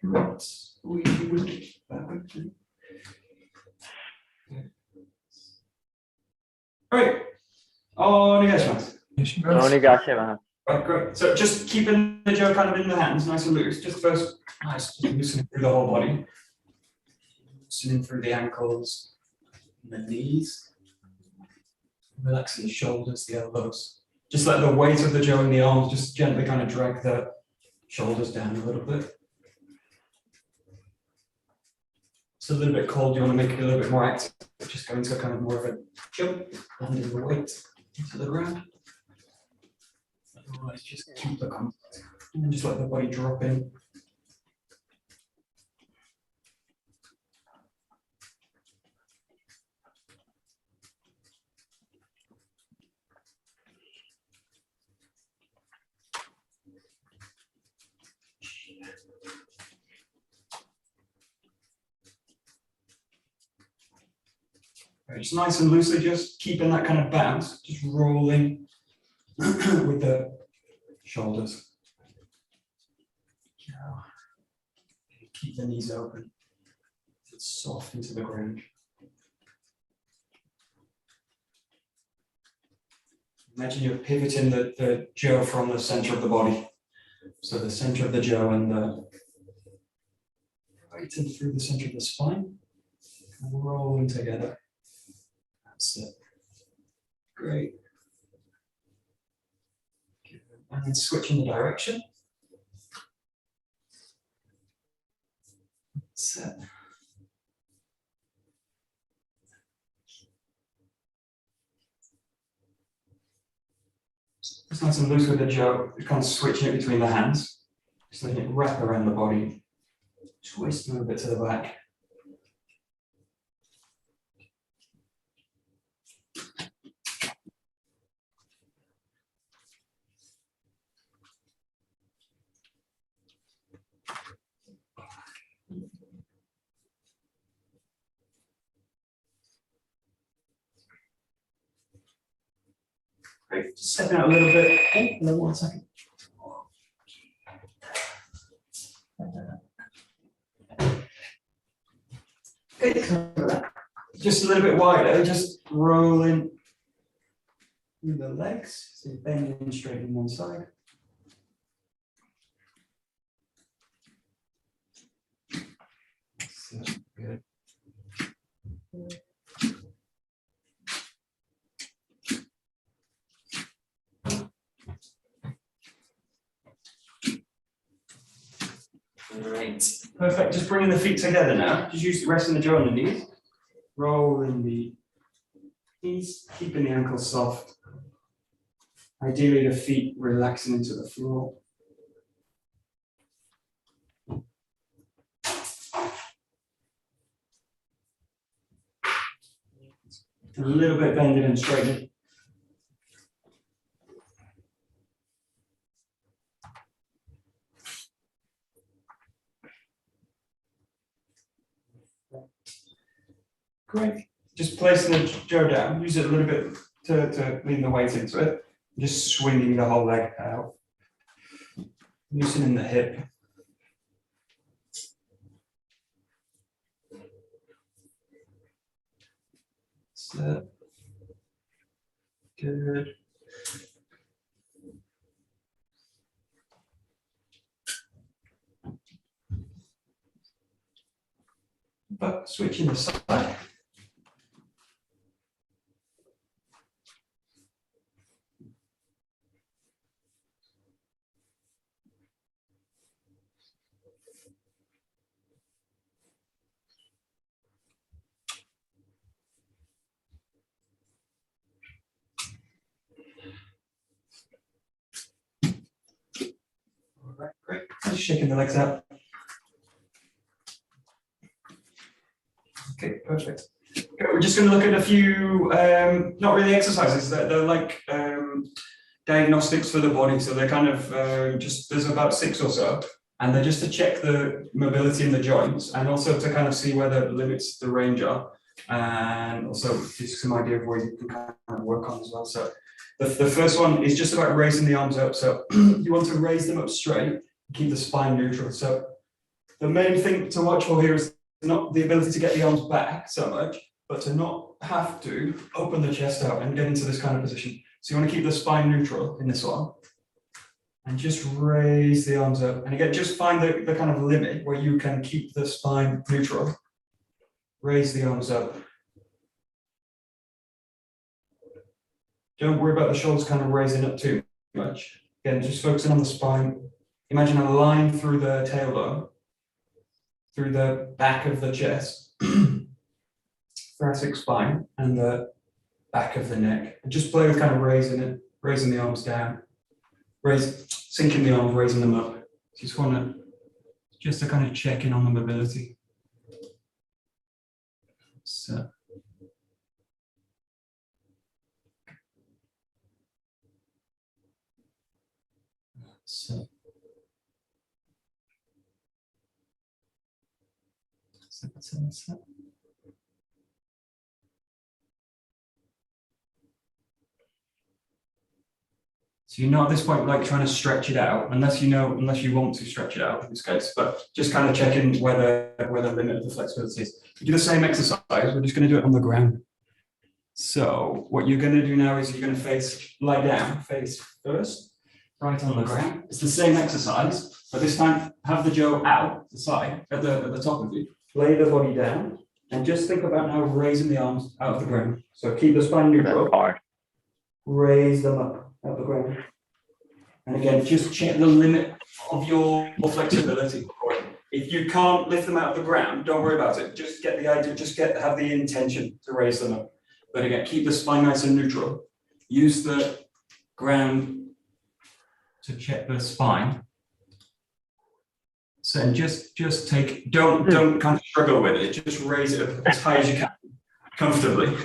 Right. We will Right. Onegaishimasu. Right, great. So just keeping the Joe kind of in the hands, nice and loose. Just first, nice, just loosening through the whole body. Loosening through the ankles, and the knees. Relaxing the shoulders, the elbows. Just let the weight of the Joe in the arms just gently kind of drag the shoulders down a little bit. It's a little bit cold, you want to make it a little bit more active. Just go into kind of more of a jump, landing the weight into the ground. Otherwise, just keep the contact and then just let the body drop in. Right, just nice and loosely, just keeping that kind of bounce, just rolling with the shoulders. Keep the knees open. It's soft into the ground. Imagine you're pivoting the Joe from the center of the body. So the center of the Joe and the right and through the center of the spine. And rolling together. That's it. Great. And then switching the direction. That's it. It's nice and loose with the Joe, kind of switching it between the hands. Just letting it wrap around the body. Twist a little bit to the back. Great, just stepping out a little bit. Okay, no, 1 second. Okay, just a little bit wider, just rolling through the legs. So you're bending straight in one side. So good. Great. Perfect. Just bringing the feet together now. Just use resting the jaw on the knees. Rolling the knees, keeping the ankles soft. Ideally, the feet relaxing into the floor. A little bit bending and straightening. Great. Just placing the jaw down, use it a little bit to lean the weight into it. Just swinging the whole leg out. Loosening the hip. So, good. But switching the side. All right, great. Just shaking the legs out. Okay, perfect. Okay, we're just going to look at a few, not really exercises, they're like diagnostics for the body. So they're kind of there's about 6 or so, and they're just to check the mobility in the joints and also to kind of see where the limits the range are. and also gives you some idea of where you can kind of work on as well. So the first one is just about raising the arms up. So you want to raise them up straight, keep the spine neutral. So the main thing to watch for here is not the ability to get the arms back so much, but to not have to open the chest out and get into this kind of position. So you want to keep the spine neutral in this one. And just raise the arms up. And again, just find the kind of limit where you can keep the spine neutral. Raise the arms up. Don't worry about the shoulders kind of raising up too much. Again, just focusing on the spine. Imagine a line through the tailbone, through the back of the chest, thoracic spine, and the back of the neck. And just play with kind of raising it, raising the arms down. Sinking the arms, raising them up. Just want to kind of check in on the mobility. So. So you're not at this point like trying to stretch it out, unless you want to stretch it out in this case, but just kind of checking where the limit of the flexibility is. We do the same exercise, we're just going to do it on the ground. So what you're going to do now is you're going to lie down, face first, right on the ground. It's the same exercise, but this time have the jaw out the side at the top of you. Lay the body down and just think about now raising the arms out of the ground. So keep the spine neutral. Raise them up out of the ground. And again, just check the limit of your flexibility. If you can't lift them out of the ground, don't worry about it. Just get the idea, have the intention to raise them up. But again, keep the spine nice and neutral. Use the ground to check the spine. So and just take, don't kind of struggle with it. Just raise it up as high as you can, comfortably,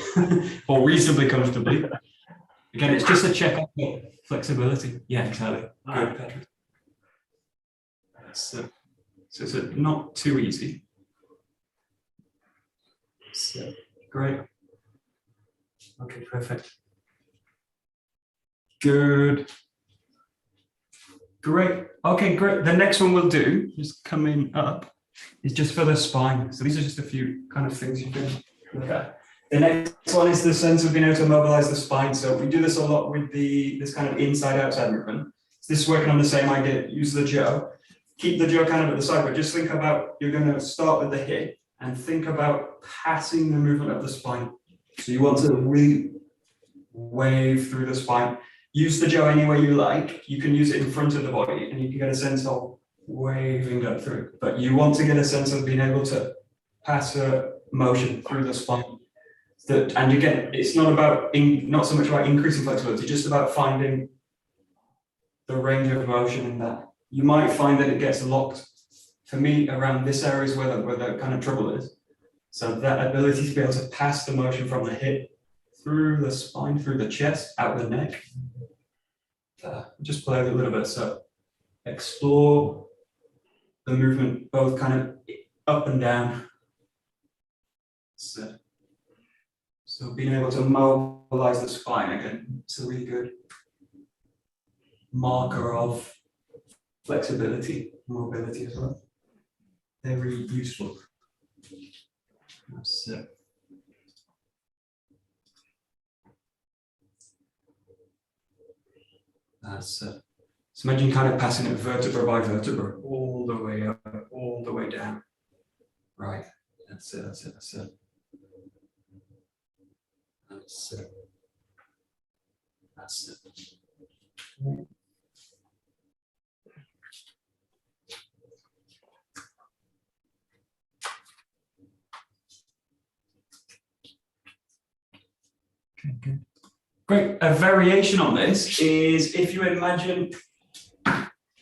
or reasonably comfortably. Again, it's just a check on the flexibility. Yeah, exactly. Good, Patrick. So it's not too easy. So great. Okay, perfect. Good. Great. Okay, great. The next one we'll do, just coming up, is just for the spine. So these are just a few kind of things you can look at. The next one is the sense of being able to mobilize the spine. So we do this a lot with this kind of inside-outside movement. So this is working on the same idea. Use the jaw. Keep the jaw kind of at the side, but just think about, you're going to start with the hip and think about passing the movement of the spine. So you want to really wave through the spine. Use the jaw any way you like. You can use it in front of the body and you can get a sense of waving up through. But you want to get a sense of being able to pass a motion through the spine. And again, it's not so much about increasing flexibility, just about finding the range of motion in that. You might find that it gets locked. For me, around this area is where the kind of trouble is. So that ability to be able to pass the motion from the hip through the spine, through the chest, out the neck. Just play with it a little bit. So explore the movement, both kind of up and down. So being able to mobilize the spine again, it's a really good marker of flexibility, mobility as well. Very useful. That's it. That's it. So imagine kind of passing it vertebra by vertebra, all the way up, all the way down. Right. That's it. That's it. That's it. That's it. That's it. Okay, good. Great. A variation on this is if you imagine,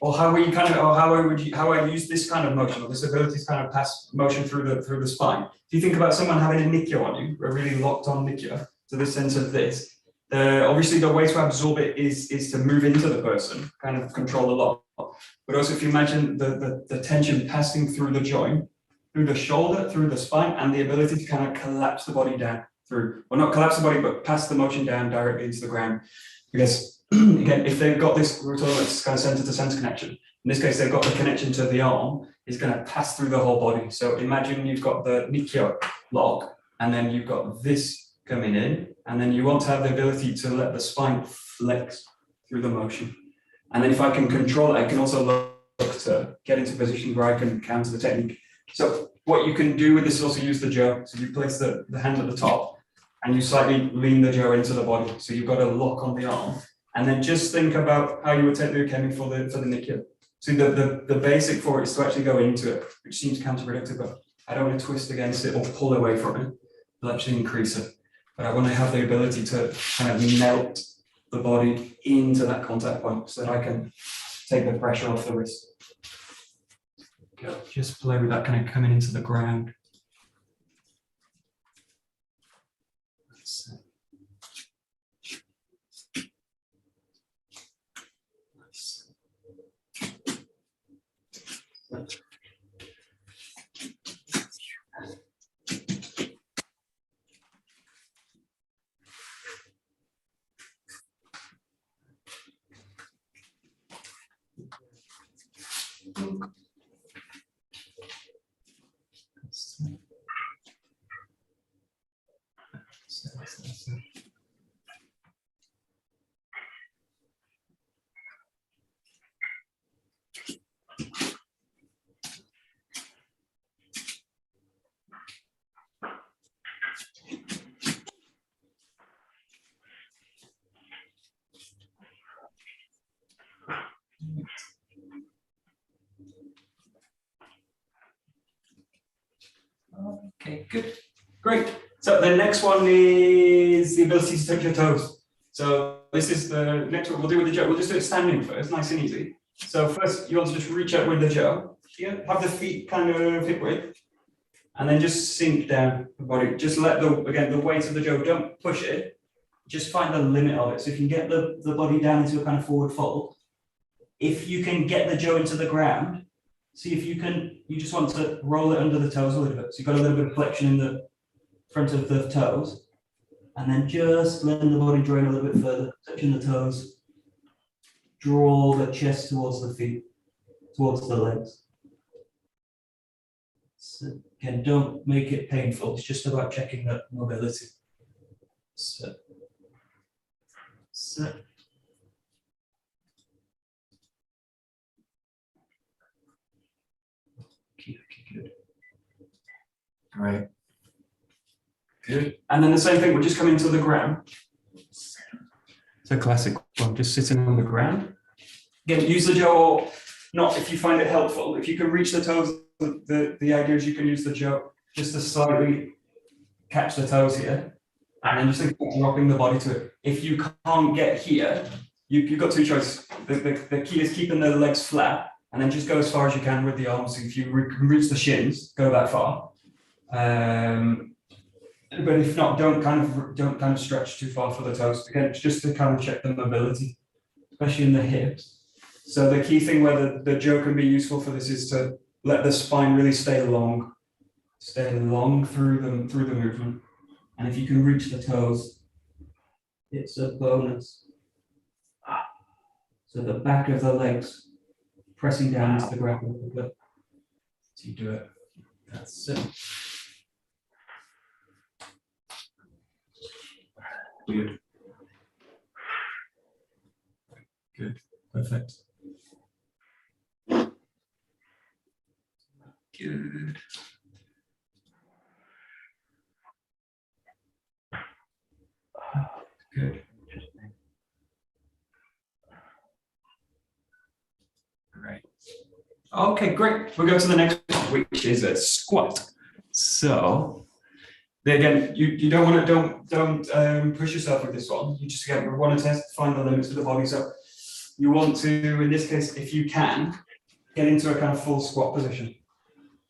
or how I use this kind of motion, or this ability to kind of pass motion through the spine. If you think about someone having a nikyo on you, a really locked on nikyo, to the sense of this, obviously the way to absorb it is to move into the person, kind of control the lock. But also if you imagine the tension passing through the joint, through the shoulder, through the spine, and the ability to kind of collapse the body down through, well, not collapse the body, but pass the motion down directly into the ground. Because again, if they've got this, we're talking about this kind of center to center connection. In this case, they've got the connection to the arm, is going to pass through the whole body. So imagine you've got the Nikkyo lock, and then you've got this coming in, and then you want to have the ability to let the spine flex through the motion. And then if I can control it, I can also look to get into a position where I can counter the technique. So what you can do with this is also use the jo. So you place the hand at the top, and you slightly lean the jo into the body. So you've got a lock on the arm. And then just think about how you would take the ukemi for the Nikkyo. See, the basic for it is to actually go into it, which seems counterproductive, but I don't want to twist against it or pull away from it. It'll actually increase it. But I want to have the ability to kind of melt the body into that contact point so that I can take the pressure off the wrist. Just play with that kind of coming into the ground. Okay, good, great. So the next one is the ability to touch your toes. So this is the next one we'll do with the jo. We'll just do it standing first, nice and easy. So first, you want to just reach out with the jo. Yeah, have the feet kind of hip width, and then just sink down the body. Just let the weight of the jo. Don't push it. Just find the limit of it. So if you get the body down into a kind of forward fold, if you can get the jo into the ground. See if you can, you just want to roll it under the toes a little bit. So you've got a little bit of flexion in the front of the toes. And then just let the body drain a little bit further, touching the toes. Draw the chest towards the feet, towards the legs. So again, don't make it painful. It's just about checking that mobility. So. Good. Great. Good. And then the same thing, we're just coming to the ground. It's a classic one, just sitting on the ground. Again, use the jo, or not if you find it helpful. If you can reach the toes, the idea is you can use the jo just to slightly catch the toes here. And then just think about dropping the body to it. If you can't get here, you've got two choices. The key is keeping the legs flat, and then just go as far as you can with the arms. So if you can reach the shins, go that far. But if not, don't kind of stretch too far for the toes. Again, it's just to kind of check the mobility, especially in the hips. So the key thing where the jo can be useful for this is to let the spine really stay long through the movement. And if you can reach the toes, it's a bonus. So the back of the legs pressing down into the ground a little bit. So you do it. That's it. Good. Good. Perfect. Good. Good. Great. Okay, great. We'll go to the next one, which is a squat. So again, you don't want to don't push yourself with this one. You just again want to find the limits of the body. So you want to, in this case, if you can, get into a kind of full squat position.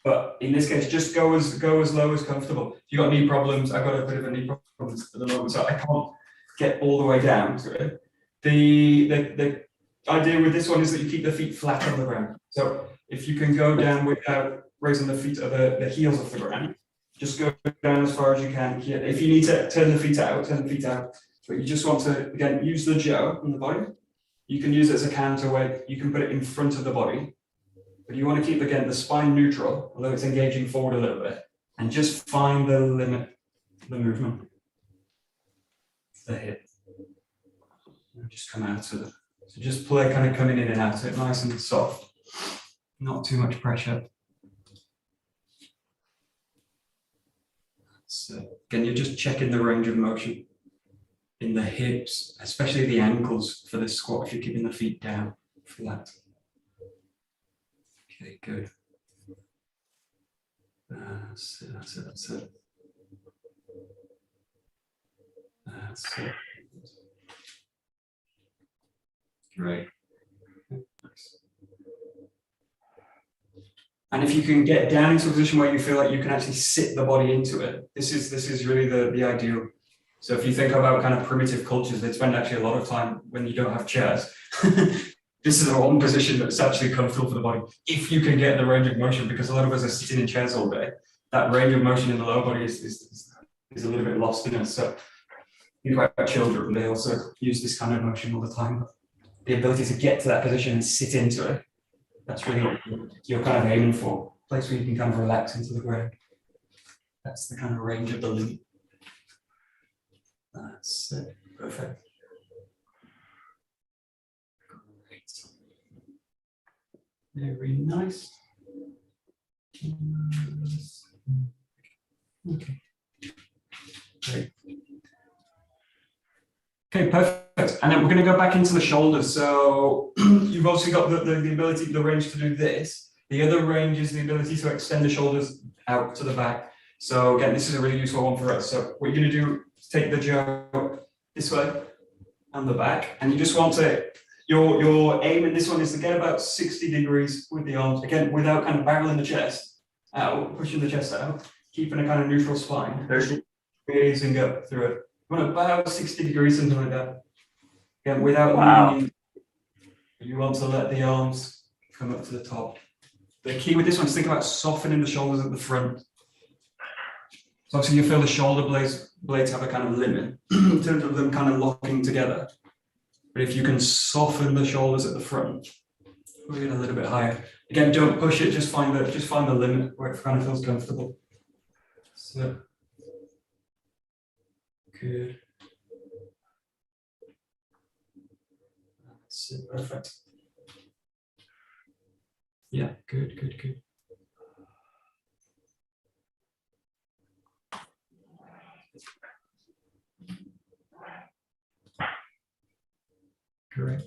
But in this case, just go as low as comfortable. If you've got knee problems, I've got a bit of a knee problem at the moment, so I can't get all the way down to it. The idea with this one is that you keep the feet flat on the ground. So if you can go down without raising the feet or the heels off the ground. Just go down as far as you can here. If you need to turn the feet out, turn the feet out. But you just want to, again, use the 𝒍 on the body. You can use it as a counterweight. You can put it in front of the body. But you want to keep, again, the spine neutral, although it's engaging forward a little bit. And just find the limit, the movement. The hip. And just come out of it. So just play kind of coming in and out of it, nice and soft. Not too much pressure. So again, you're just checking the range of motion in the hips, especially the ankles for this squat if you're keeping the feet down flat. Okay, good. That's it, that's it, that's it. That's it. Great. Nice. And if you can get down into a position where you feel like you can actually sit the body into it, this is really the ideal. So if you think about kind of primitive cultures, they spend actually a lot of time when you don't have chairs. This is the one position that's actually comfortable for the body. If you can get the range of motion, because a lot of us are sitting in chairs all day, that range of motion in the lower body is a little bit lost in us. So think about children, they also use this kind of motion all the time. The ability to get to that position and sit into it, that's really what you're kind of aiming for. A place where you can kind of relax into the ground. That's the kind of range of the limb. That's it. Perfect. Great. Very nice. Okay. Great. Okay, perfect. And then we're going to go back into the shoulders. So you've obviously got the ability, the range to do this. The other range is the ability to extend the shoulders out to the back. So again, this is a really useful one for us. So what you're going to do is take the 𝒍 this way and the back, and you just want to, your aim in this one is to get about 60 degrees with the arms, again, without kind of barreling the chest out, pushing the chest out, keeping a kind of neutral spine, raising up through it. You want about 60 degrees, something like that. Again, without leaning, you want to let the arms come up to the top. The key with this one is think about softening the shoulders at the front. So obviously you feel the shoulder blades have a kind of limit in terms of them kind of locking together. But if you can soften the shoulders at the front, we'll get a little bit higher. Again, don't push it, just find the limit where it kind of feels comfortable. So good. That's it, perfect. Yeah, good. Great.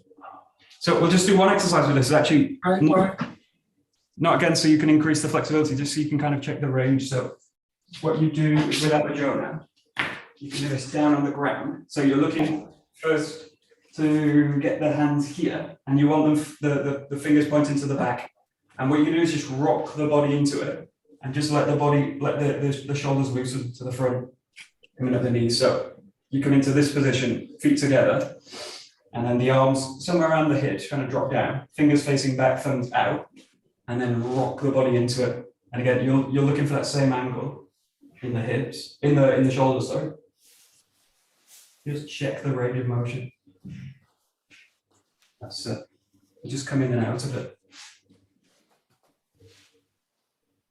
So we'll just do one exercise with this. It's actually not again, so you can increase the flexibility, just so you can kind of check the range. So what you do without the 𝒍 now, you can do this down on the ground. So you're looking first to get the hands here, and you want them the fingers pointing to the back. And what you can do is just rock the body into it, and just let the shoulders loosen to the front, coming up the knees. So you come into this position, feet together. And then the arms somewhere around the hips, kind of drop down, fingers facing back, thumbs out, and then rock the body into it. And again, you're looking for that same angle in the hips, in the shoulders, sorry. Just check the range of motion. That's it. Just come in and out of it.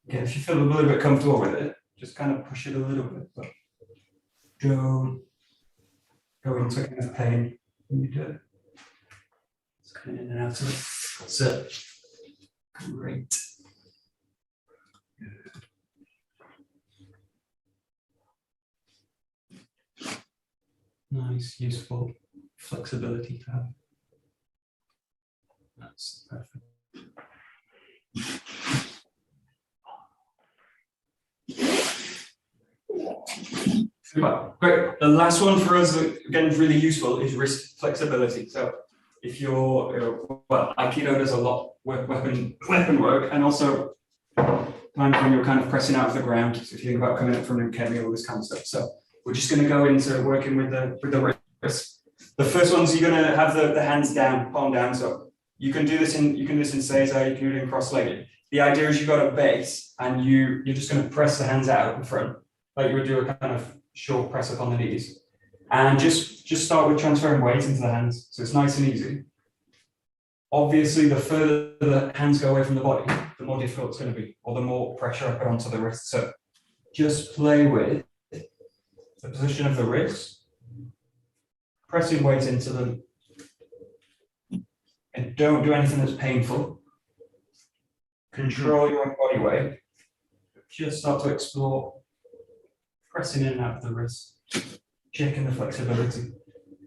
Again, if you feel a little bit comfortable with it, just kind of push it a little bit, but don't go into kind of pain. When you do it, it's coming in and out of it. That's it. Great. Good. Nice, useful flexibility to have. That's perfect. Great. The last one for us, again, is really useful, is wrist flexibility. So if you're, well, Aikido does a lot with weapon work, and also times when you're kind of pressing out of the ground. So if you think about coming up from 𝒂𝒊𝒏𝒂𝒕, all this kind of stuff. So we're just going to go into working with the wrist. The first one's you're going to have the hands down, palm down. So you can do this in 𝒍𝒍, you can do it in cross-legged. the idea is you've got a base and you're just going to press the hands out in front, like you would do a kind of short press up on the knees. And just start with transferring weight into the hands. So it's nice and easy. Obviously, the further the hands go away from the body, the more difficult it's going to be, or the more pressure I put onto the wrist. So just play with the position of the wrist, pressing weight into them, and don't do anything that's painful. Control your own body weight. Just start to explore, pressing in and out of the wrist, checking the flexibility.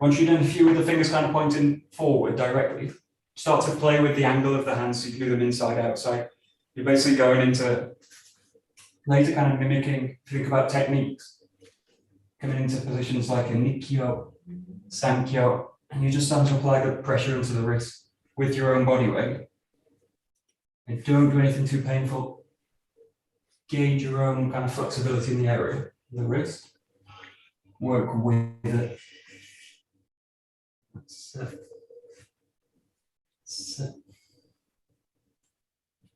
Once you've done a few with the fingers kind of pointing forward directly, start to play with the angle of the hands so you can do them inside, outside. You're basically going into later kind of mimicking, if you think about techniques, coming into positions like a 𝒖kyo, 𝒖kyo, and you just start to apply the pressure into the wrist with your own body weight. And don't do anything too painful. Gauge your own kind of flexibility in the area of the wrist. Work with it.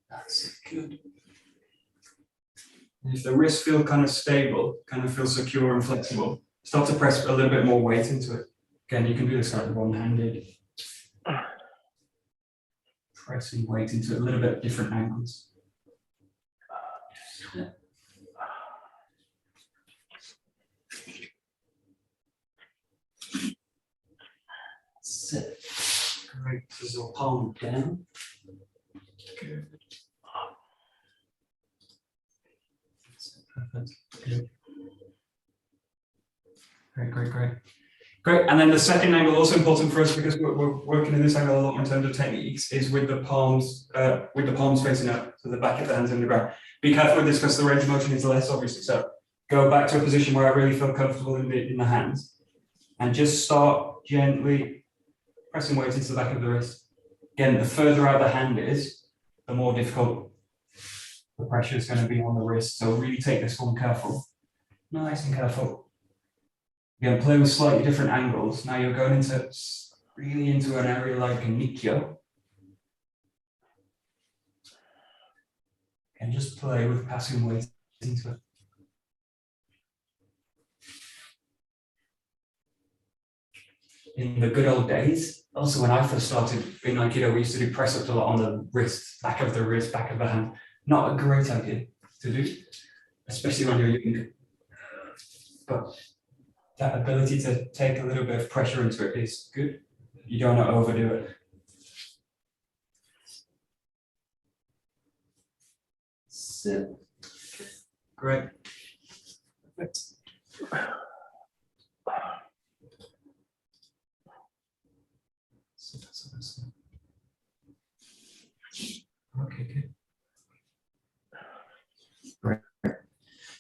That's it, good. And if the wrists feel kind of stable, kind of feel secure and flexible, start to press a little bit more weight into it. Again, you can do this kind of one-handed. Pressing weight into a little bit different angles. Sit. Great. This is all palm down. Good. Perfect. Good. Great. Great. And then the second angle, also important for us because we're working in this angle a lot in terms of techniques, is with the palms facing up, so the back of the hands in the ground. Be careful with this because the range of motion is less, obviously. So go back to a position where I really feel comfortable in the hands, and just start gently pressing weight into the back of the wrist. Again, the further out the hand is, the more difficult the pressure is going to be on the wrist. So really take this one careful, nice and careful. Again, play with slightly different angles. Now you're going into really into an area like a 𝒖kyo. And just play with passing weight into it. In the good old days, also when I first started in Aikido, we used to do press-ups a lot on the wrist, back of the hand. Not a great idea to do, especially when you're young. But that ability to take a little bit of pressure into it is good. You don't want to overdo it. Sit. Great. Perfect. Okay, good. Great.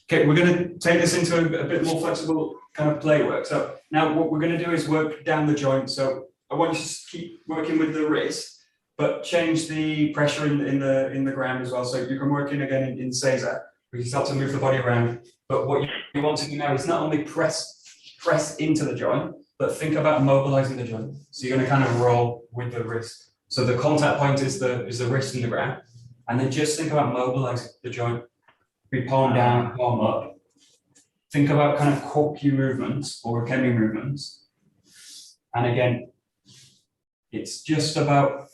Okay, we're going to take this into a bit more flexible kind of play work. So now what we're going to do is work down the joint. So I want you to just keep working with the wrist, but change the pressure in the ground as well. So you can work in again in 𝒍𝒊𝒏. We can start to move the body around. But what you want to do now is not only press into the joint, but think about mobilizing the joint. So you're going to kind of roll with the wrist. So the contact point is the wrist in the ground, and then just think about mobilizing the joint. Be palm down, palm up. Think about kind of 𝒂𝒄𝒄𝒄 movements or 𝒂𝒄𝒄𝒄𝒃 movements. And again, it's just about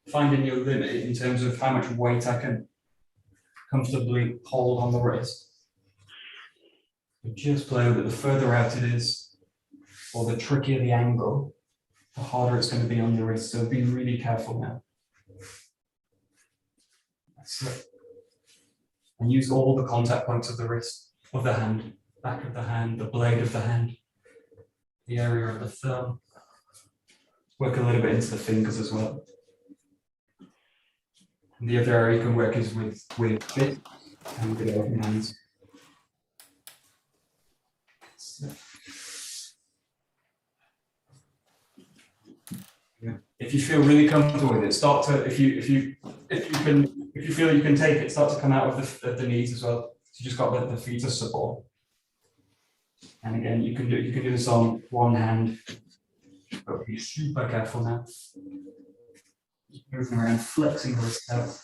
finding your limit in terms of how much weight I can comfortably hold on the wrist. So just play with it. The further out it is, or the trickier the angle, the harder it's going to be on the wrist. So be really careful now. That's it. And use all the contact points of the wrist, of the hand, back of the hand, the blade of the hand, the area of the thumb. Work a little bit into the fingers as well. And the other area you can work is with fist and with the open hands. So, yeah. If you feel really comfortable with it, start to if you feel you can take it, start to come out of the knees as well. So you just got the feet as support. And again, you can do this on one hand, but be super careful now. Moving around, flexing the wrist out.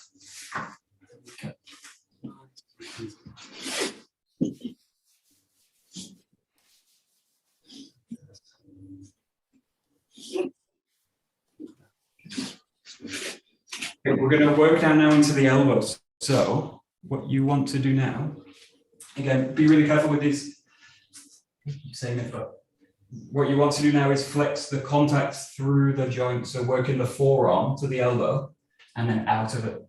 Okay, we're going to work down now into the elbows. So what you want to do now, again, be really careful with these. I keep saying it, but what you want to do now is flex the contacts through the joint. So working the forearm to the elbow and then out of it.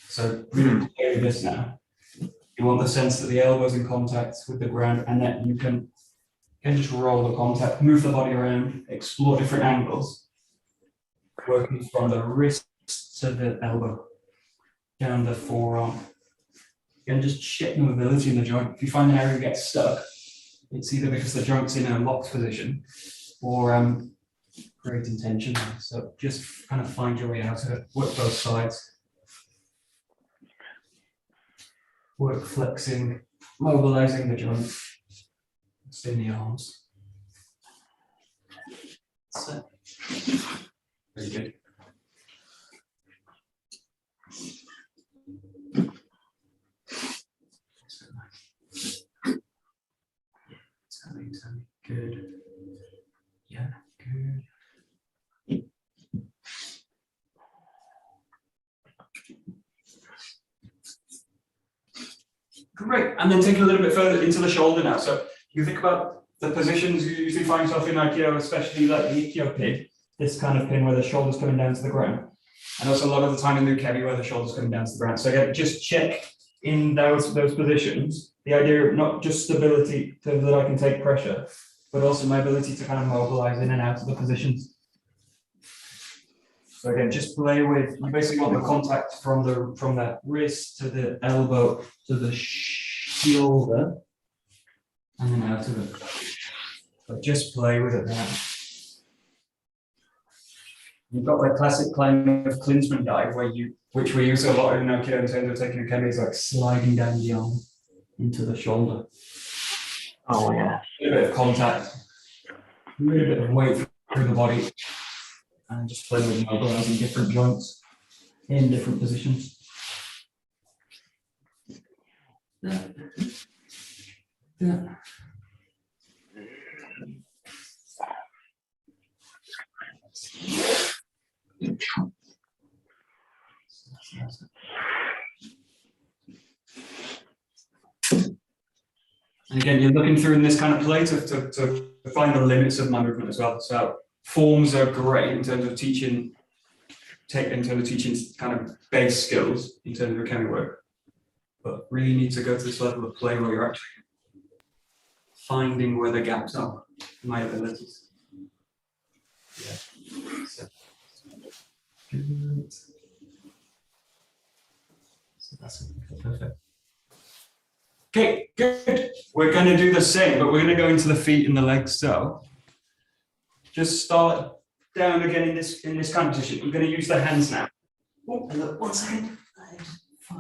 So really play with this now. You want the sense that the elbow's in contact with the ground, and that you can just roll the contact, move the body around, explore different angles. Working from the wrist to the elbow, down the forearm. And just check the mobility in the joint. If you find an area gets stuck, it's either because the joint's in a locked position or creating tension. So just kind of find your way out of it. Work both sides. Work flexing, mobilizing the joint. Extend the arms. So, very good. Good. Yeah, good. Great. And then take it a little bit further into the shoulder now. So you think about the positions you usually find yourself in Aikido, especially like the Ikkyo pin, this kind of pin where the shoulder's coming down to the ground. And also a lot of the time in the 𝒂𝒊𝒏𝒈 where the shoulder's coming down to the ground. So again, just check in those positions, the idea of not just stability so that I can take pressure, but also my ability to kind of mobilize in and out of the positions. So again, just play with, you basically want the contact from the wrist to the elbow to the shoulder and then out of it. But just play with it now. You've got the classic kind of Klinsmann dive which we use a lot in Aikido in terms of taking a 𝒂𝒊𝒏𝒈, is like sliding down the arm into the shoulder. Oh yeah. A little bit of contact, a little bit of weight through the body, and just play with mobilizing different joints in different positions. Yeah. And again, you're looking through in this kind of play to find the limits of my movement as well. So forms are great in terms of teaching kind of base skills in terms of 𝒂𝒊𝒏𝒈 work. But really need to go to this level of play where you're actually finding where the gaps are in my abilities. Yeah. So, good. So that's perfect. Okay, good. We're going to do the same, but we're going to go into the feet and the legs. So just start down again in this kind of position. We're going to use the hands now. Oh, and look, 1 second. 5.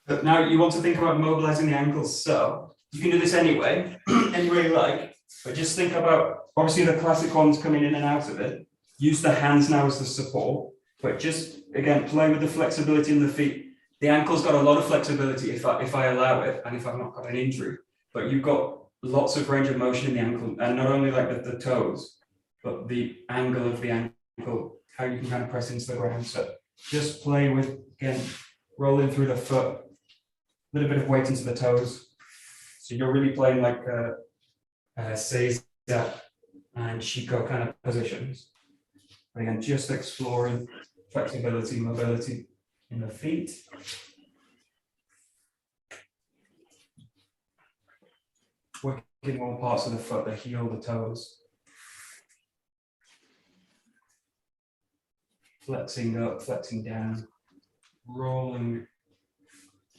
But now you want to think about mobilizing the ankles. So you can do this anyway, any way you like. But just think about, obviously the classic ones coming in and out of it. Use the hands now as the support. But just, again, play with the flexibility in the feet. The ankle's got a lot of flexibility if I allow it, and if I've not got an injury. But you've got lots of range of motion in the ankle, and not only like the toes, but the angle of the ankle, how you can kind of press into the ground. So just play with, again, rolling through the foot, a little bit of weight into the toes. So you're really playing like 𝒍𝒊𝒐𝒗𝒆𝒓 and 𝒐𝒂𝒃 kind of positions. Again, just exploring flexibility, mobility in the feet. Working all parts of the foot, the heel, the toes. Flexing up, flexing down, rolling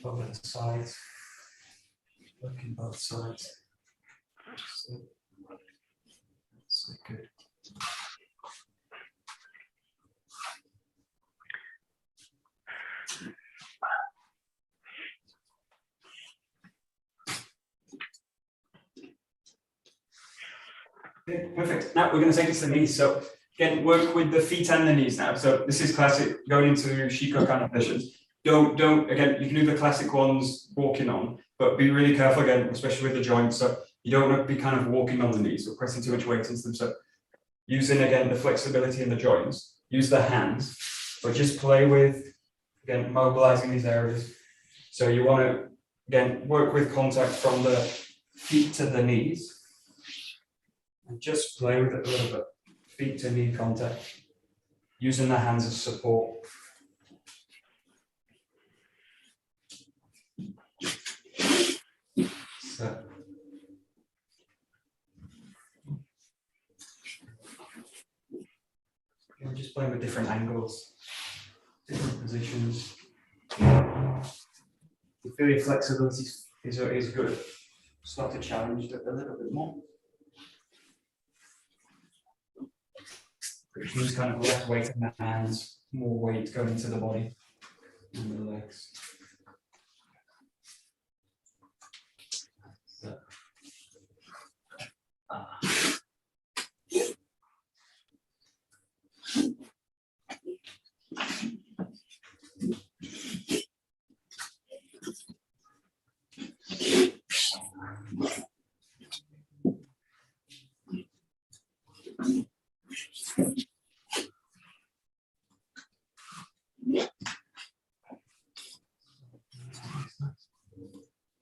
over the sides, working both sides. So good. Okay, perfect. Now we're going to take it to the knees. So again, work with the feet and the knees now. So this is classic going into 𝒐𝒂𝒃 kind of positions. Don't again, you can do the classic ones walking on, but be really careful again, especially with the joints. So You don't want to be kind of walking on the knees or pressing too much weight into them. So using, again, the flexibility in the joints, use the hands, but just play with, again, mobilizing these areas. So you want to, again, work with contact from the feet to the knees. And just play with it a little bit. Feet to knee contact. Using the hands as support. So. We're just playing with different angles, different positions. You feel your flexibility is good. Start to challenge it a little bit more. Use kind of less weight in the hands, more weight going into the body and the legs. So.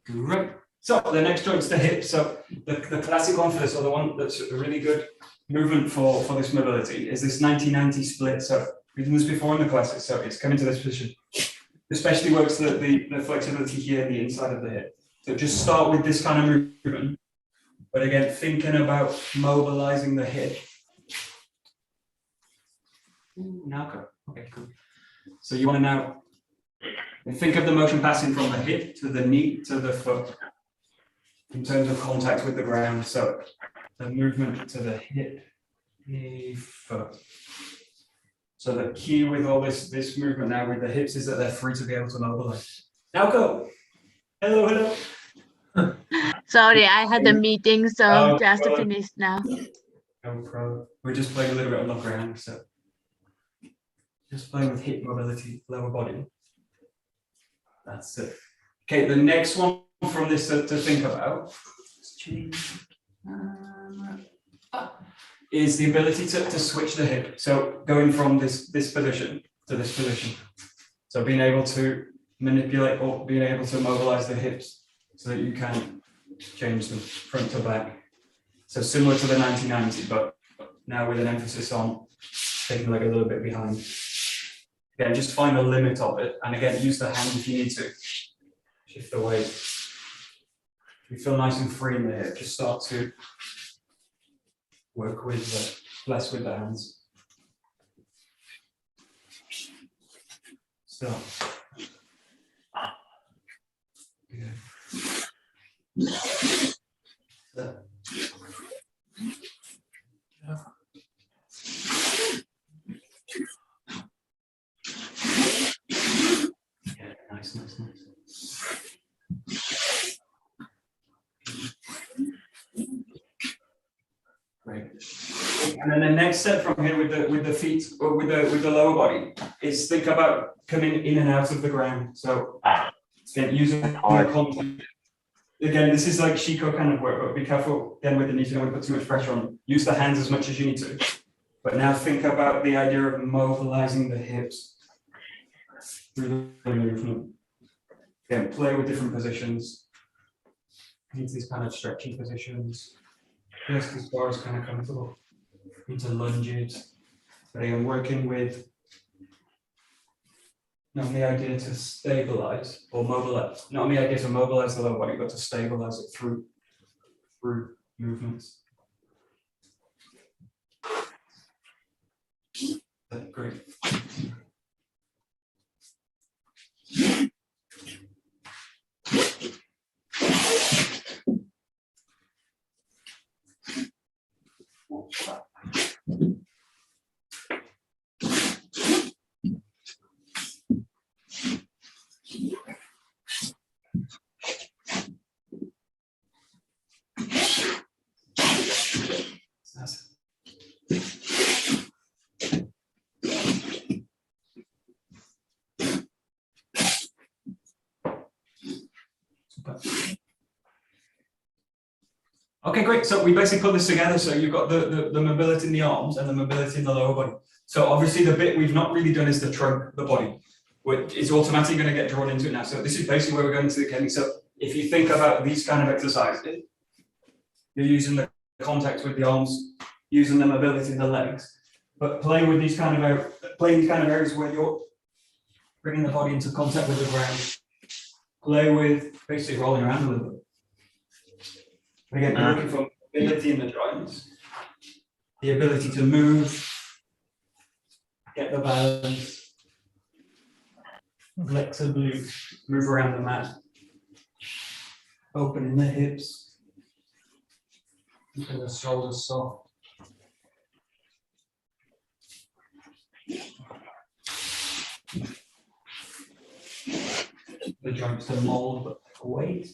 Great. So the next joint's the hip. So the classic one for this, or the one that's a really good movement for this mobility, is this 90-90 split. So we've done this before in the classes, so it's coming to this position. Especially works the flexibility here in the inside of the hip. So just start with this kind of movement, but again, thinking about mobilizing the hip. Now go. Okay, cool. So you want to now think of the motion passing from the hip to the knee to the foot in terms of contact with the ground. So the movement to the hip, knee, foot. So the key with all this movement now with the hips is that they're free to be able to mobilize. Now go. Hello, hello. Sorry, I had a meeting, so Oh, just God. finished now. No problem. We're just playing a little bit on the ground, so just playing with hip mobility, lower body. That's it. Okay, the next one from this to think about is the ability to switch the hip. So going from this position to this position. So being able to manipulate or being able to mobilize the hips so that you can change them front to back. So similar to the 90-90, but now with an emphasis on taking the leg a little bit behind. Again, just find the limit of it. And again, use the hand if you need to. Shift the weight. If you feel nice and free in the hip, just start to work with less with the hands. So. Yeah. So. Yeah. Nice. Great. And then the next step from here with the feet or with the lower body is think about coming in and out of the ground. So again, using the contact. Again, this is like Shiko kind of work, but be careful again with the knees. You don't want to put too much pressure on. Use the hands as much as you need to. But now think about the idea of mobilizing the hips through the movement. Again, play with different positions. Into these kind of stretching positions. Just as far as kind of comfortable. Into lunges. But again, working with not the idea to stabilize or mobilize, not the idea to mobilize the lower body, but to stabilize it through movements. That's great. Okay, great. So we basically put this together. So you've got the mobility in the arms and the mobility in the lower body. So obviously the bit we've not really done is the trunk, the body. It's automatically going to get drawn into it now. So this is basically where we're going to the kemi. So if you think about these kind of exercises, you're using the contact with the arms, using the mobility in the legs, but play with these kind of areas where you're bringing the body into contact with the ground. Play with basically rolling around a little bit. Again, we're looking for mobility in the joints, the ability to move, get the balance, flexibly move around the mat, opening the hips, keeping the shoulders soft. The joints to mold but weight.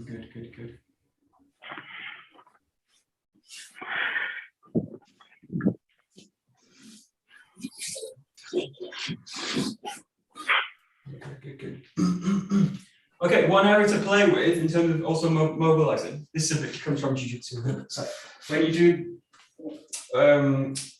Good. Good. Okay, one area to play with in terms of also mobilizing. This is a bit comes from jiu-jitsu. So when you do,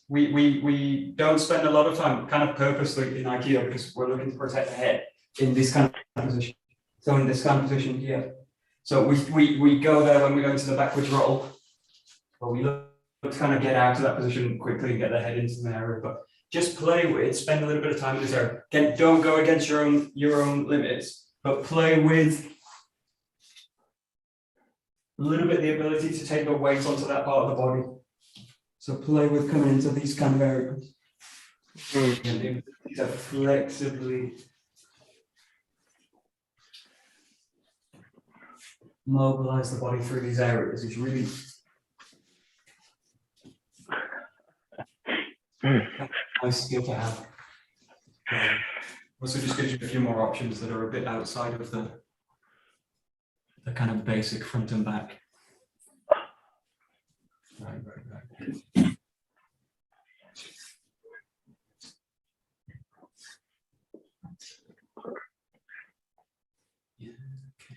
we don't spend a lot of time kind of purposely in Aikido because we're looking to protect the head in this kind of position. So in this kind of position here. So we go there when we go into the backwards roll, but we look to kind of get out of that position quickly and get the head into the area. But just play with, spend a little bit of time in this area. Again, don't go against your own limits, but play with a little bit the ability to take the weight onto that part of the body. So play with coming into these kind of areas. And the ability to flexibly mobilize the body through these areas is really nice skill to have. Also just gives you a few more options that are a bit outside of the kind of basic front and back. Right. Yeah, okay.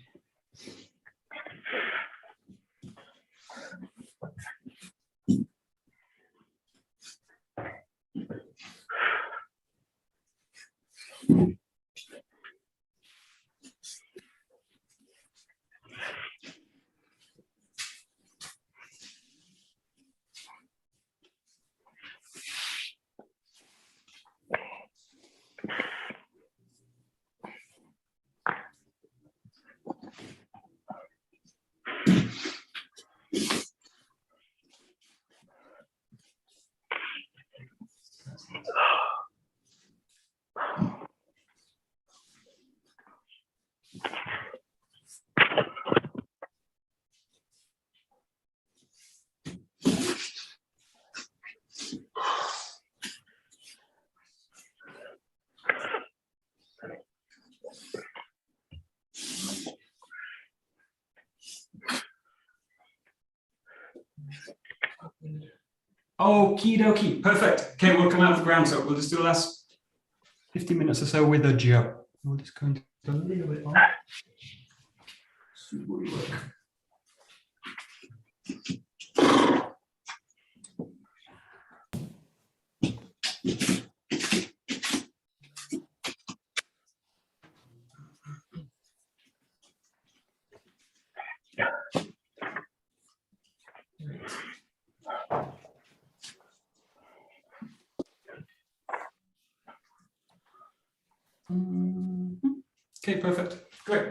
Okie dokie, perfect. Okay, we'll come out of the ground, so we'll just do the last 15 minutes or so with a Joe. We'll just go into a little bit on. See what we work. Okay, perfect. Great.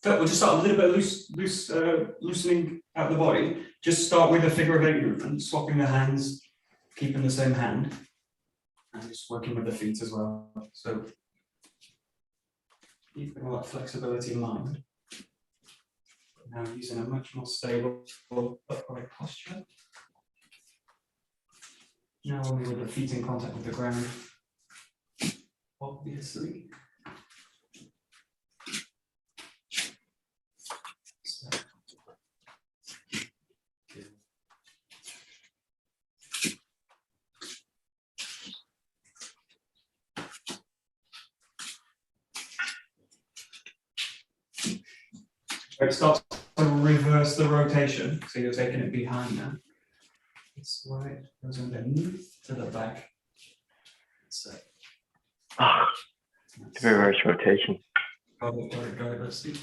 So we'll just start a little bit loosening out the body. Just start with a figure of 8 movement, swapping the hands, keeping the same hand, and just working with the feet as well. So keeping all that flexibility in mind. Now using a much more stable upright posture. Now only with the feet in contact with the ground, obviously. So it starts to reverse the rotation, so you're taking it behind now. This way, goes underneath to the back. So. Reverse rotation. Got it, let's see.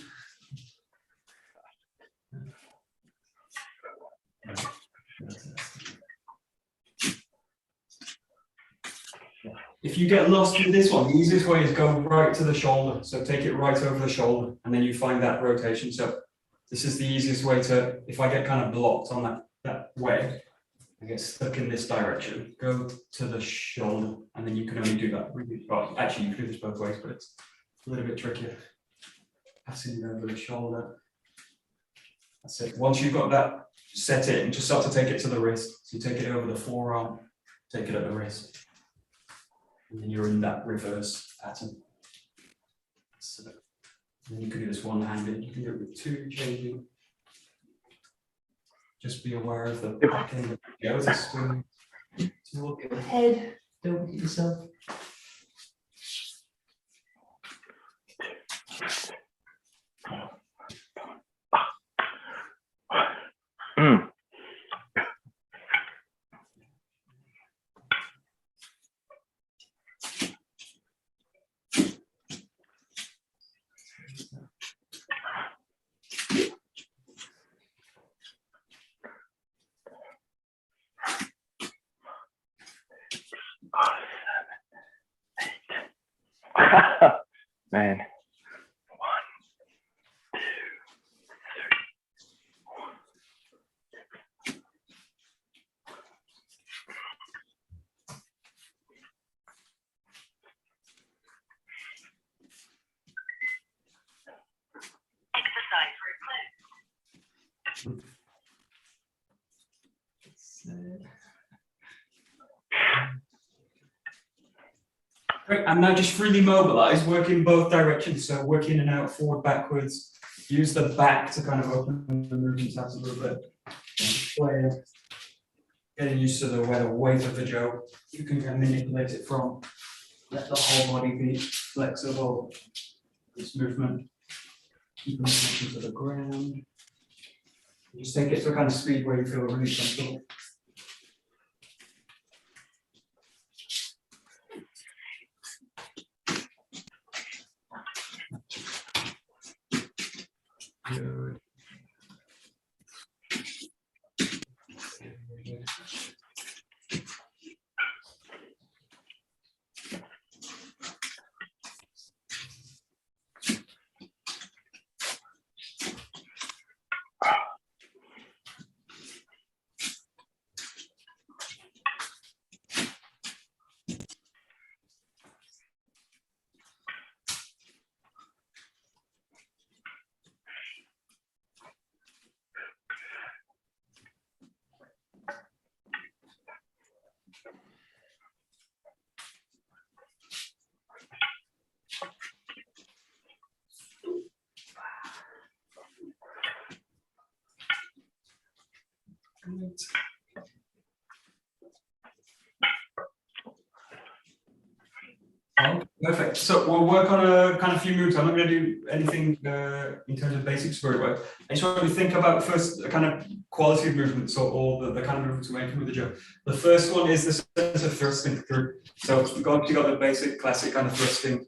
If you get lost with this one, the easiest way is go right to the shoulder. So take it right over the shoulder, and then you find that rotation. So this is the easiest way to, if I get kind of blocked on that way, I get stuck in this direction, go to the shoulder, and then you can only do that really well. Actually, you can do this both ways, but it's a little bit trickier. Passing it over the shoulder. That's it. Once you've got that set in, just start to take it to the wrist. So you take it over the forearm, take it at the wrist. And then you're in that reverse pattern. So then you can do this one-handed. You can do it with 2 changing. Just be aware of the back end of the go to swing. Look at the head. Don't hit yourself. Man. 1, 2, 3. Great, and now just freely mobilize, work in both directions. So work in and out, forward, backwards. Use the back to kind of open the movements out a little bit. Getting used to where the weight of the jaw, you can manipulate it from. Let the whole body be flexible. This movement, keeping attention to the ground. Just take it to a kind of speed where you feel really comfortable. Good. Oh, perfect. So we'll work on a kind of few moves. I'm not going to do anything in terms of basic spirit work. I just want you to think about first the kind of quality of movements or the kind of movements we're making with the jaw. The first one is the sense of thrusting through. So you've got the basic classic kind of thrusting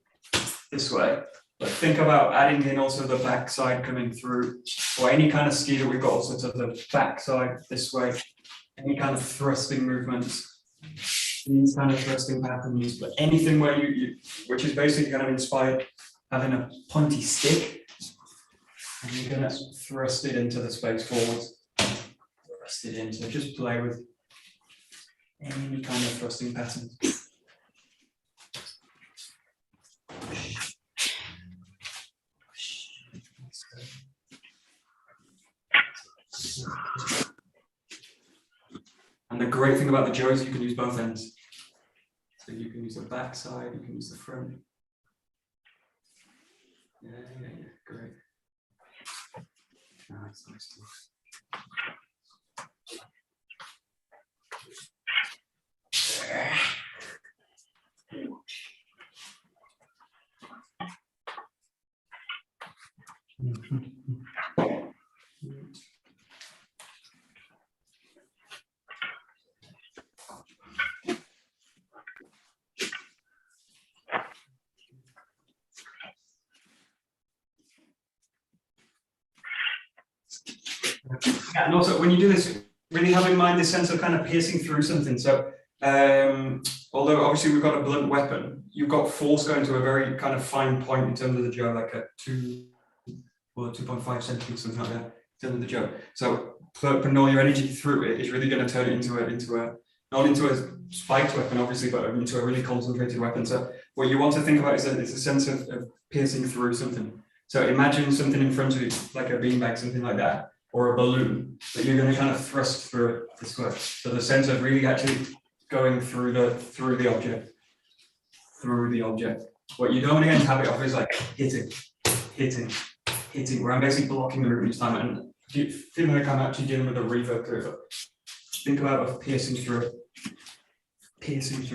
this way. But think about adding in also the back side coming through, or any kind of ski that we've got also to the back side this way. Any kind of thrusting movements these kind of thrusting patterns, but anything where which is basically kind of inspired having a pointy stick, and you're going to thrust it into the space forwards, thrust it in. So just play with any kind of thrusting pattern. And the great thing about the jo is you can use both ends. So you can use the back side, you can use the front. Yeah, great. Nice. Yeah, and also when you do this, really have in mind this sense of kind of piercing through something. So although obviously we've got a blunt weapon, you've got force going to a very kind of fine point in terms of the jo, like a 2.5 centimeters, something like that, in terms of the jo. So putting all your energy through it is really going to turn it into a not into a spiked weapon, obviously, but into a really concentrated weapon. So what you want to think about is that it's a sense of piercing through something. So imagine something in front of you, like a beanbag, something like that, or a balloon that you're going to kind of thrust through this way. So the sense of really actually going through the object. What you don't want to get into habit of is like hitting, where I'm basically blocking the root each time, and feeling like I'm actually dealing with a reverb through it. Think about piercing through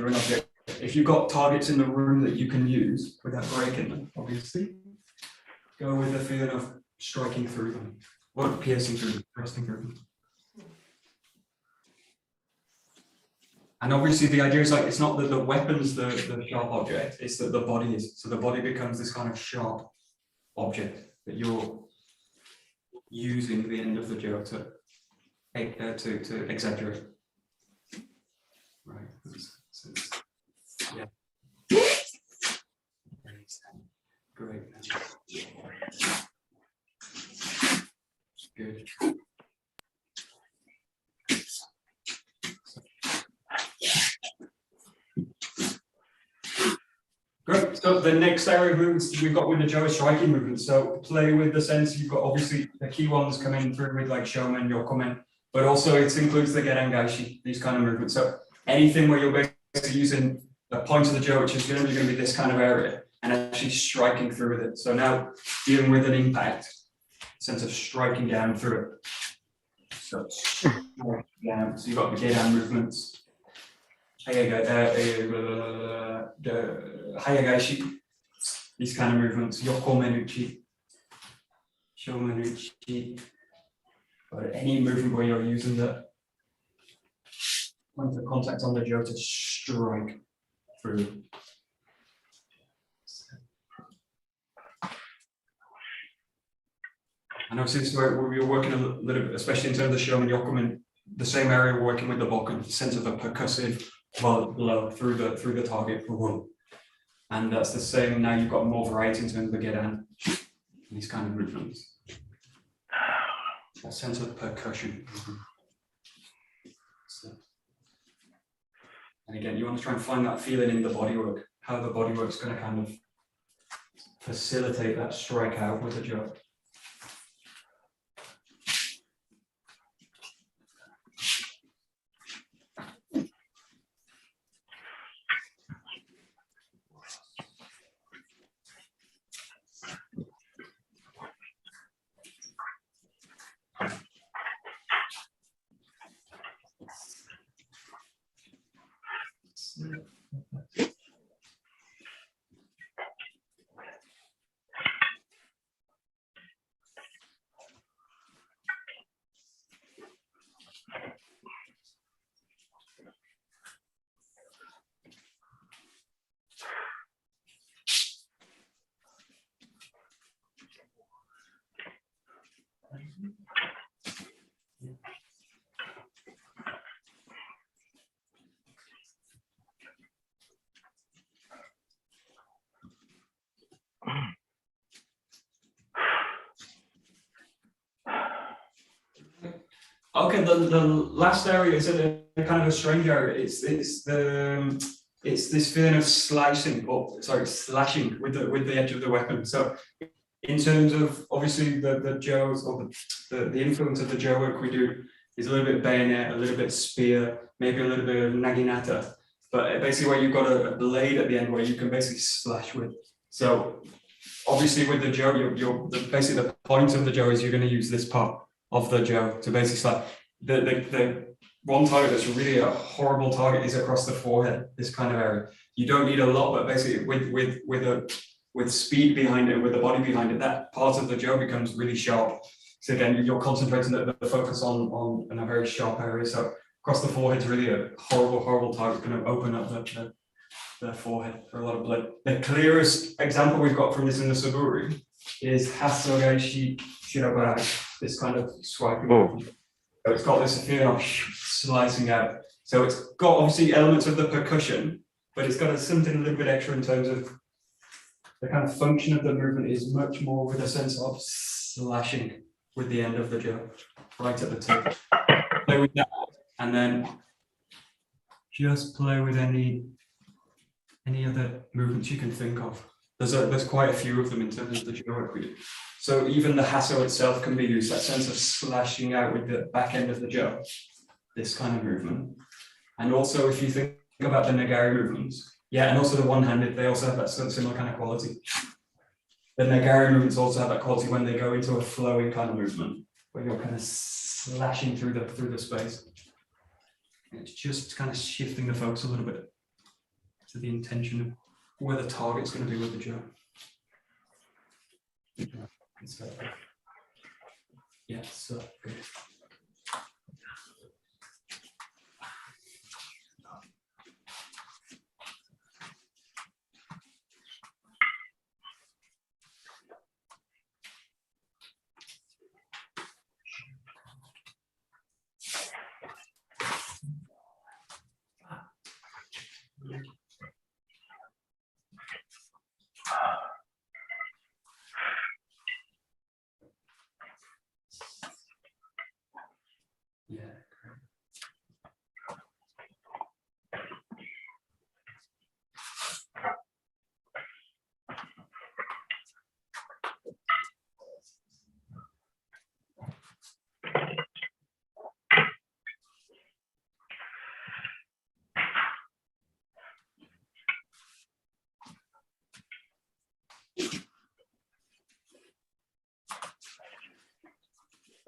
an object. If you've got targets in the room that you can use without breaking them, obviously, go with the feeling of striking through them. What piercing through them, thrusting through them. And obviously the idea is like, it's not that the weapon's the sharp object, it's that the body is. So the body becomes this kind of sharp object that you're using the end of the jo to exaggerate. Right. Yeah. Great. Good. Great. So the next area of movements we've got with the jo is striking movements. So play with the sense you've got obviously the key ones coming through with like shomen, yokomen, but also it includes the gedan gaishi, these kind of movements. So anything where you're basically using the point of the jo, which is generally going to be this kind of area, and actually striking through with it. So now dealing with an impact, sense of striking down through it. So down. So you've got the gedan movements. Hayagaishi, these kind of movements, yokomenuchi, shomenuchi, or any movement where you're using the point of contact on the jo to strike through. And obviously this is where we're working a little bit, especially in terms of shomen yokomen, the same area we're working with the bokken, sense of a percussive blow through the target for one. And that's the same, now you've got more variety in terms of the gedan, these kind of movements. That sense of percussion. So, and again, you want to try and find that feeling in the bodywork, how the bodywork's going to kind of facilitate that strike out with the jo. Okay, the last area is a kind of a strange area. It's this feeling of slashing with the edge of the weapon. So in terms of obviously the Joes or the influence of the Jo work we do is a little bit bayonet, a little bit spear, maybe a little bit of naginata, but basically where you've got a blade at the end where you can basically slash with. So obviously with the Jo, basically the point of the Jo is you're going to use this part of the Jo to basically slash. The one target that's really a horrible target is across the forehead, this kind of area. You don't need a lot, but basically with speed behind it, with the body behind it, that part of the Jo becomes really sharp. So again, you're concentrating the focus on a very sharp area. So across the forehead is really a horrible target, going to open up the forehead for a lot of blood. The clearest example we've got from this in the Saburi is Hasogai Shirabara, this kind of swiping. Oh. So it's got this feeling of slicing out. So it's got obviously elements of the percussion, but it's got something a little bit extra in terms of the kind of function of the movement is much more with a sense of slashing with the end of the Jo, right at the tip. Play with that, and then just play with any other movements you can think of. There's quite a few of them in terms of the Jo work we do. So even the hasso itself can be used, that sense of slashing out with the back end of the Jo, this kind of movement. And also if you think about the Nagari movements, yeah, and also the one-handed, they also have that sort of similar kind of quality. The Nagari movements also have that quality when they go into a flowing kind of movement, where you're kind of slashing through the space. It's just kind of shifting the focus a little bit to the intention of where the target's going to be with the Jo. Yeah, so good. Yeah, great.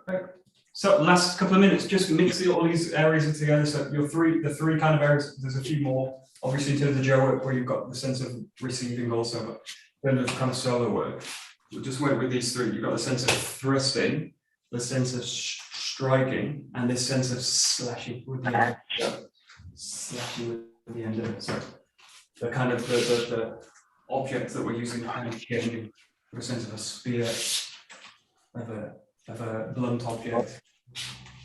Okay. So last couple of minutes, just mix all these areas together. So the three kind of areas, there's a few more, obviously in terms of Jo work where you've got the sense of receiving also, but then there's kind of solo work. We'll just work with these three. You've got the sense of thrusting, the sense of striking, and this sense of slashing with the end. Slashing with the end of it. So the kind of the objects that we're using kind of changing with a sense of a spear, of a blunt object,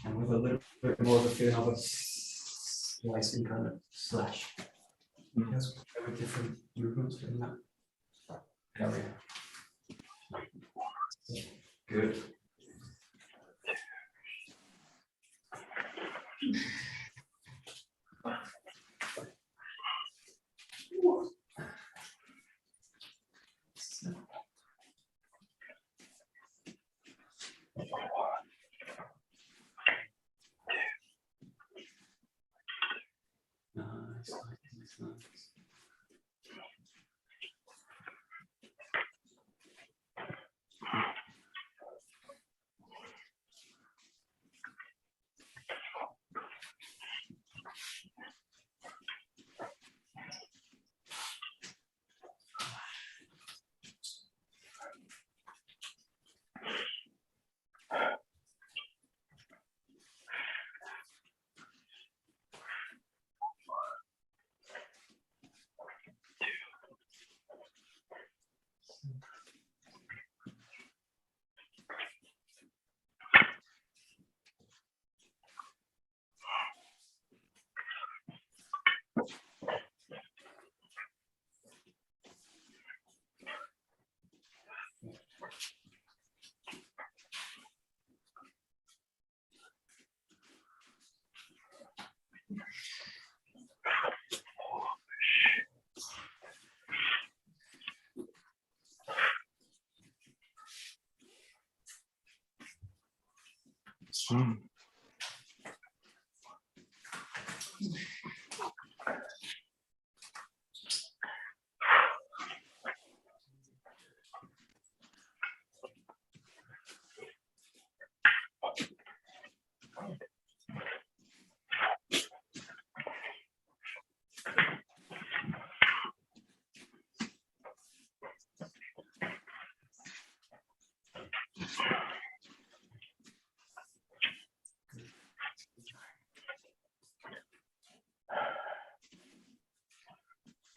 and with a little bit more of a feeling of a slicing kind of slash. Just with different movements in that area. Good. Nice.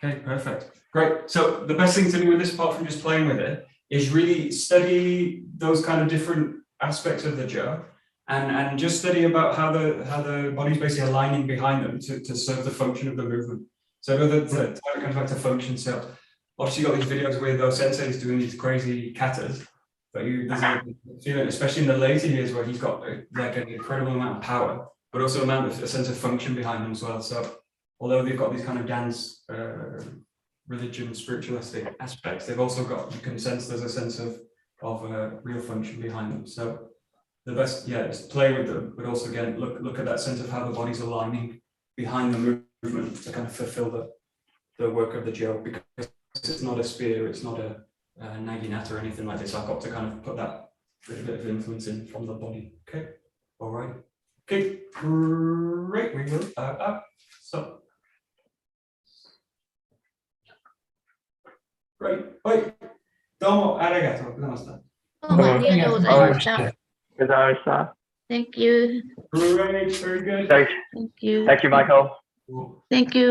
Okay, perfect. Great. So the best thing to do with this, apart from just playing with it, is really study those kind of different aspects of the 𝒌, and just study about how the body's basically aligning behind them to serve the function of the movement. So I know that it comes back to function. So obviously you got these videos where those senseis doing these crazy katas, but there's a feeling, especially in the later years, where he's got like an incredible amount of power, but also a sense of function behind them as well. So although they've got these kind of dance, religion, spiritualistic aspects, they've also got, you can sense there's a sense of real function behind them. So the best, is play with them, but also again look at that sense of how the body's aligning behind the movement to kind of fulfill the work of the 𝒌, because it's not a spear, it's not a naginata or anything like this. I've got to kind of put that bit of influence in from the body. Okay, all right. Okay, great. We will so. Great. はい。どうもありがとうございました。どうもありがとうございました。𝒂𝒂𝒏𝒂𝒂𝒏 Thank you. Great, very good. Thank Thank you. you, Michael. Cool. Thank you.